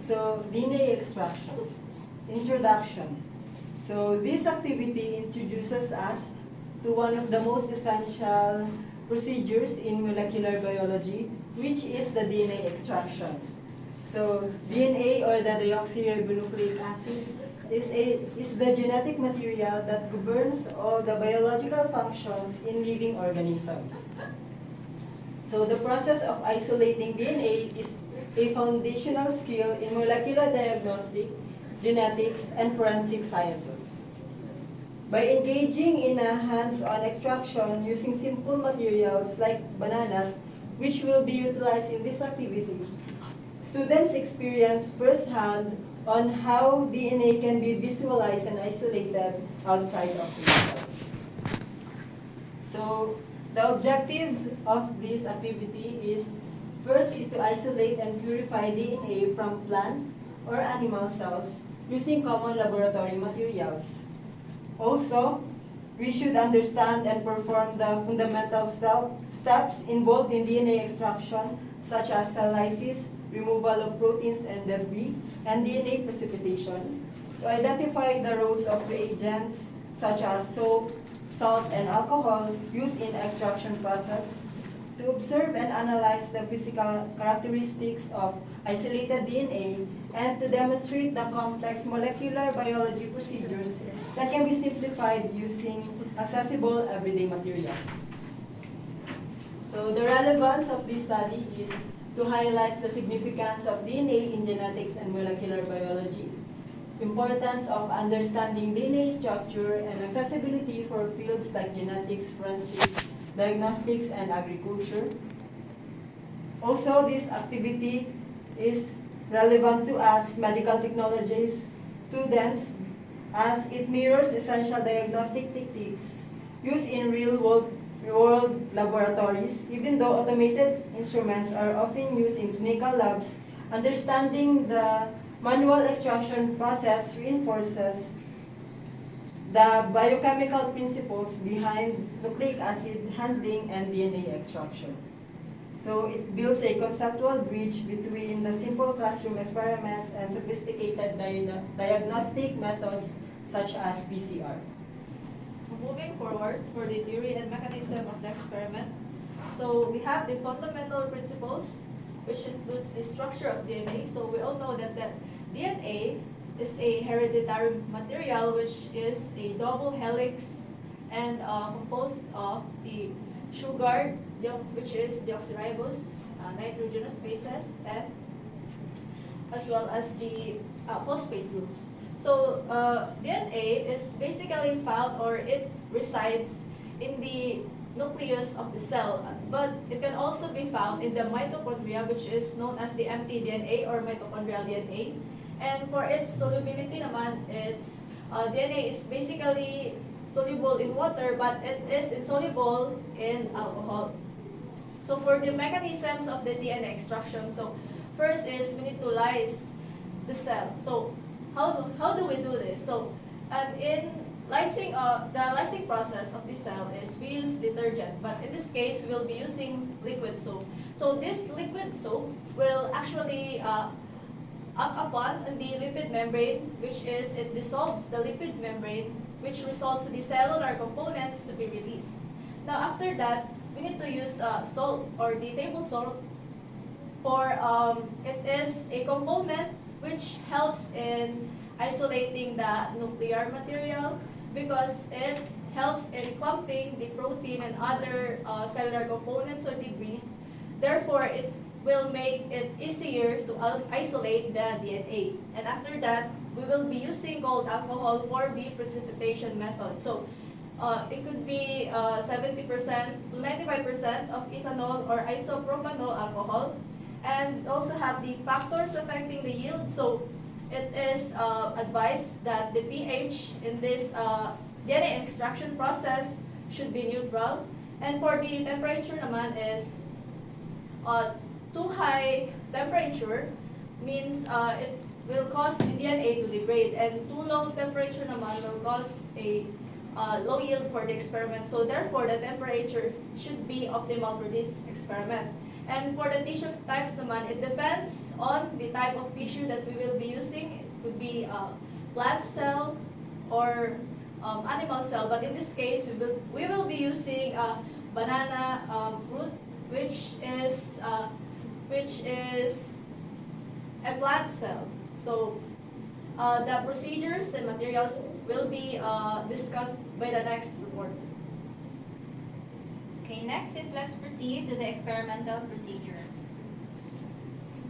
So, DNA extraction. Introduction. So, this activity introduces us to one of the most essential procedures in molecular biology, which is the DNA extraction. So, DNA, or the deoxyribonucleic acid, is the genetic material that governs all the biological functions in living organisms. So the process of isolating DNA is a foundational skill in molecular diagnostic, genetics, and forensic sciences. By engaging in a hands-on extraction using simple materials like bananas, which will be utilized in this activity, students experience firsthand on how DNA can be visualized and isolated outside of the cell. So the objectives of this activity is, first is to isolate and purify DNA from plant or animal cells using common laboratory materials. Also, we should understand and perform the fundamental steps involved in DNA extraction, such as cell lysis, removal of proteins and debris, and DNA precipitation, to identify the roles of reagents such as soap, salt, and alcohol used in extraction process, to observe and analyze the physical characteristics of isolated DNA, and to demonstrate the complex molecular biology procedures that can be simplified using accessible everyday materials. So the relevance of this study is to highlight the significance of DNA in genetics and molecular biology, importance of understanding DNA structure, and accessibility for fields like genetics, forensics, diagnostics, and agriculture. Also, this activity is relevant to us medical technologies students as it mirrors essential diagnostic techniques used in real-world laboratories. Even though automated instruments are often used in clinical labs, understanding the manual extraction process reinforces the biochemical principles behind nucleic acid handling and DNA extraction. So it builds a conceptual bridge between the simple classroom experiments and sophisticated diagnostic methods such as PCR. Moving forward for the theory and mechanism of the experiment. So we have the fundamental principles, which includes the structure of DNA. So we all know that the DNA is a hereditary material, which is a double helix and composed of the sugar, which is deoxyribose, nitrogenous bases, and as well as the phosphate groups. So DNA is basically found, or it resides in the nucleus of the cell, but it can also be found in the mitochondria, which is known as the empty DNA or mitochondrial DNA. And for its solubility naman, its DNA is basically soluble in water, but it is insoluble in alcohol. So for the mechanisms of the DNA extraction, so first is we need to lyse the cell. So how do we do this? So in lysing, the lysing process of the cell is we use detergent, but in this case we will be using liquid soap. So this liquid soap will actually act upon the lipid membrane, which is it dissolves the lipid membrane, which results in the cellular components to be released. Now after that, we need to use salt, or the table salt, for it is a component which helps in isolating the nuclear material because it helps in clumping the protein and other cellular components or debris. Therefore, it will make it easier to isolate the DNA. And after that, we will be using cold alcohol for the precipitation method. So it could be 70% to 95% of ethanol or isopropanol alcohol. And also have the factors affecting the yield. So it is advised that the pH in this DNA extraction process should be neutral. And for the temperature naman is too high temperature means it will cause the DNA to degrade, and too low temperature naman will cause a low yield for the experiment. So therefore, the temperature should be optimal for this experiment. And for the tissue types naman, it depends on the type of tissue that we will be using. It could be plant cell or animal cell, but in this case, we will be using banana fruit, which is a plant cell. So the procedures and materials will be discussed by the next report. Okay, next is let's proceed to the experimental procedure.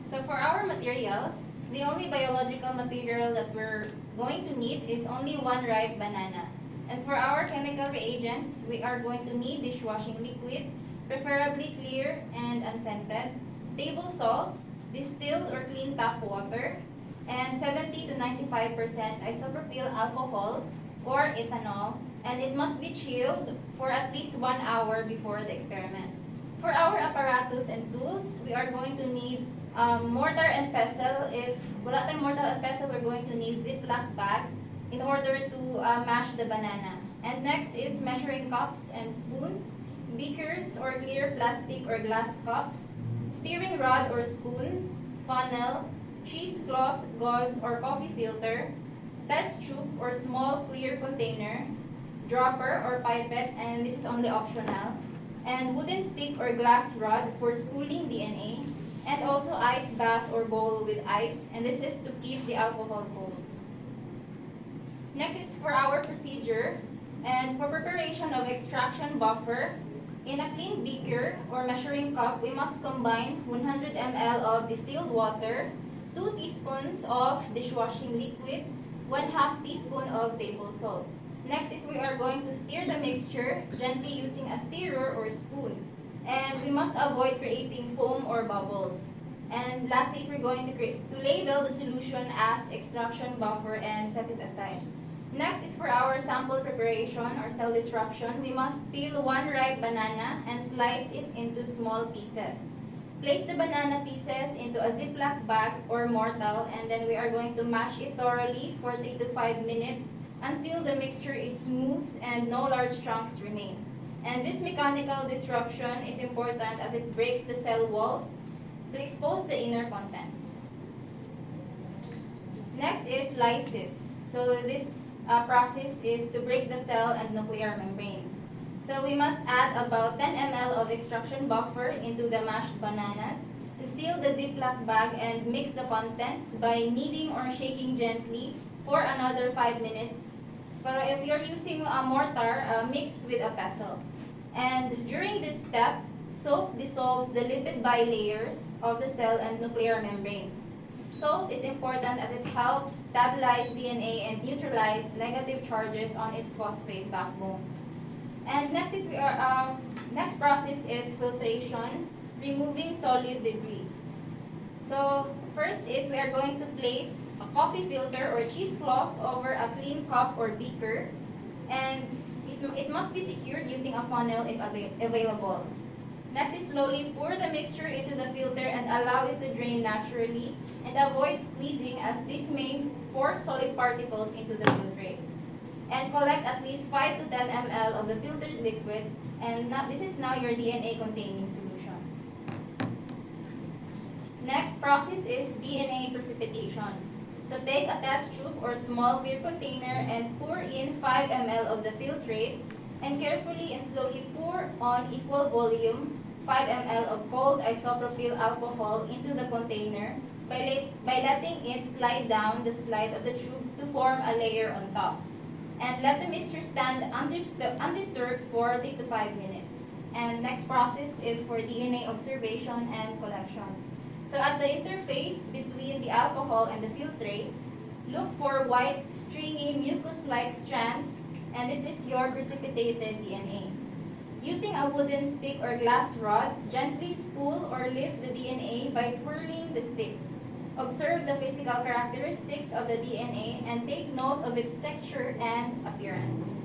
So for our materials, the only biological material that we're going to need is only one ripe banana. And for our chemical reagents, we are going to need dishwashing liquid, preferably clear and unscented, table salt, distilled or clean tap water, and 70 to 95% isopropyl alcohol or ethanol, and it must be chilled for at least 1 hour before the experiment. For our apparatus and tools, we are going to need mortar and pestle. If wala tayong mortar and pestle, we're going to need Ziploc bag in order to mash the banana. And next is measuring cups and spoons, beakers or clear plastic or glass cups, stirring rod or spoon, funnel, cheesecloth, gauze or coffee filter, test tube or small clear container, dropper or pipette, and this is only optional, and wooden stick or glass rod for spooling DNA, and also ice bath or bowl with ice, and this is to keep the alcohol cold. Next is for our procedure, and for preparation of extraction buffer, in a clean beaker or measuring cup, we must combine 100 ml of distilled water, 2 teaspoons of dishwashing liquid, 1/2 teaspoon of table salt. Next is we are going to stir the mixture gently using a stirrer or spoon. And we must avoid creating foam or bubbles. And lastly is we're going to label the solution as extraction buffer and set it aside. Next is for our sample preparation or cell disruption. We must peel 1 ripe banana and slice it into small pieces. Place the banana pieces into a Ziploc bag or mortar, and then we are going to mash it thoroughly for 3 to 5 minutes until the mixture is smooth and no large chunks remain. And this mechanical disruption is important as it breaks the cell walls to expose the inner contents. Next is lysis. So this process is to break the cell and nuclear membranes. So we must add about 10 ml of extraction buffer into the mashed bananas and seal the Ziploc bag and mix the contents by kneading or shaking gently for another 5 minutes. Pero if you're using a mortar, mix with a pestle. And during this step, soap dissolves the lipid bilayers of the cell and nuclear membranes. Salt is important as it helps stabilize DNA and neutralize negative charges on its phosphate backbone. And next process is filtration, removing solid debris. So first is we are going to place a coffee filter or cheesecloth over a clean cup or beaker, and it must be secured using a funnel if available. Next is slowly pour the mixture into the filter and allow it to drain naturally, and avoid squeezing as this may force solid particles into the filtrate. And collect at least 5 to 10 ml of the filtered liquid, and this is now your DNA containing solution. Next process is DNA precipitation. So take a test tube or small clear container and pour in 5 ml of the filtrate, and carefully and slowly pour on equal volume 5 ml of cold isopropyl alcohol into the container by letting it slide down the slide of the tube to form a layer on top. And let the mixture stand undisturbed for 3 to 5 minutes. And next process is for DNA observation and collection. So at the interface between the alcohol and the filtrate, look for white, stringy, mucus-like strands, and this is your precipitated DNA. Using a wooden stick or glass rod, gently spool or lift the DNA by twirling the stick. Observe the physical characteristics of the DNA and take note of its texture and appearance.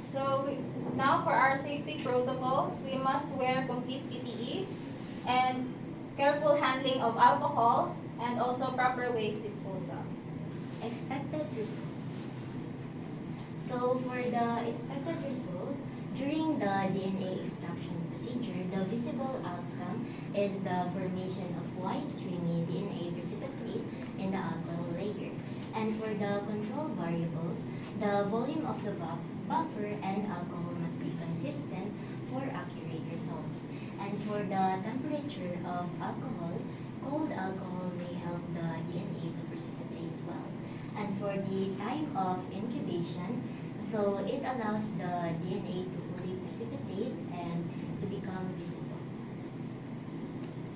So now for our safety protocols, we must wear complete PPEs and careful handling of alcohol and also proper waste disposal. Expected results. So for the expected result, During the DNA extraction procedure, the visible outcome is the formation of white stringy DNA precipitate in the alcohol layer. And for the control variables, the volume of the buffer and alcohol must be consistent for accurate results. And for the temperature of alcohol, cold alcohol may help the DNA to precipitate well. And for the time of incubation, so it allows the DNA to fully precipitate and to become visible.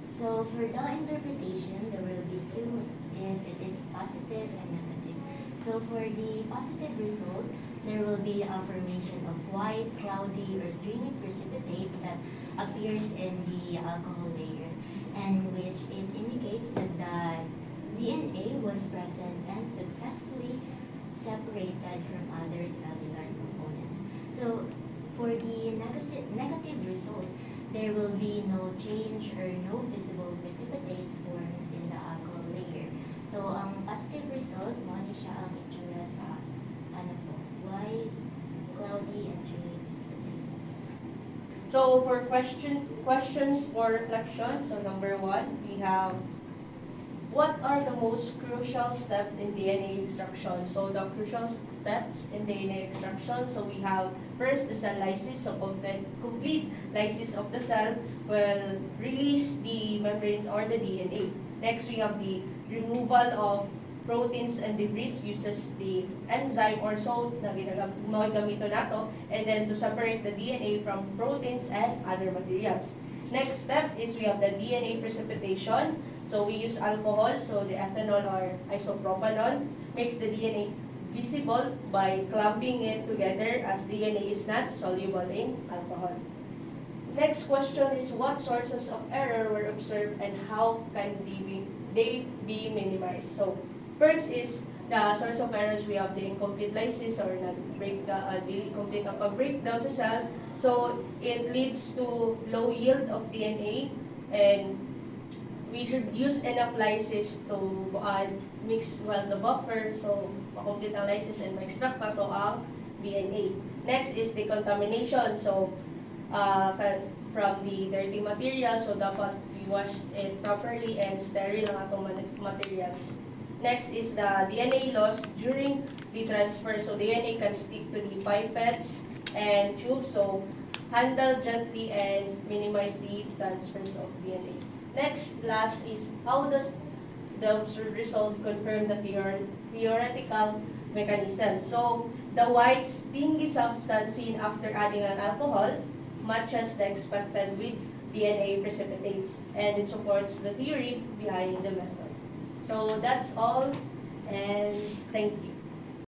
So for the interpretation, there will be two if it is positive and negative. So for the positive result, there will be a formation of white, cloudy, or stringy precipitate that appears in the alcohol layer, and which it indicates that the DNA was present and successfully separated from other cellular components. So for the negative result, there will be no change or no visible precipitate forms in the alcohol layer. So ang positive result, mo ni siya ang itsura sa white, cloudy, and stringy precipitate. So for questions for reflection, so number 1, we have what are the most crucial steps in DNA extraction? So the crucial steps in DNA extraction, so we have first the cell lysis, so complete lysis of the cell will release the membranes or the DNA. Next, we have the removal of proteins and debris uses the enzyme or salt na ginagamito nato, and then to separate the DNA from proteins and other materials. Next step is we have the DNA precipitation. So we use alcohol, so the ethanol or isopropanol makes the DNA visible by clumping it together as DNA is not soluble in alcohol. Next question is what sources of error were observed and how can they be minimized? So first is the source of errors. We have the incomplete lysis or the complete na pag-breakdown sa cell. So it leads to low yield of DNA, and we should use enough lysis to mix well the buffer, so makomplete ang lysis and ma-extract pa to ang DNA. Next is the contamination. So from the dirty material, so dapat we wash it properly and sterile ang atong materials. Next is the DNA loss during the transfer. So DNA can stick to the pipettes and tubes, so handle gently and minimize the transfers of DNA. Next, last is how does the observed result confirm the theoretical mechanism? So the white stingy substance seen after adding an alcohol matches the expected with DNA precipitates, and it supports the theory behind the method. So that's all, and thank you.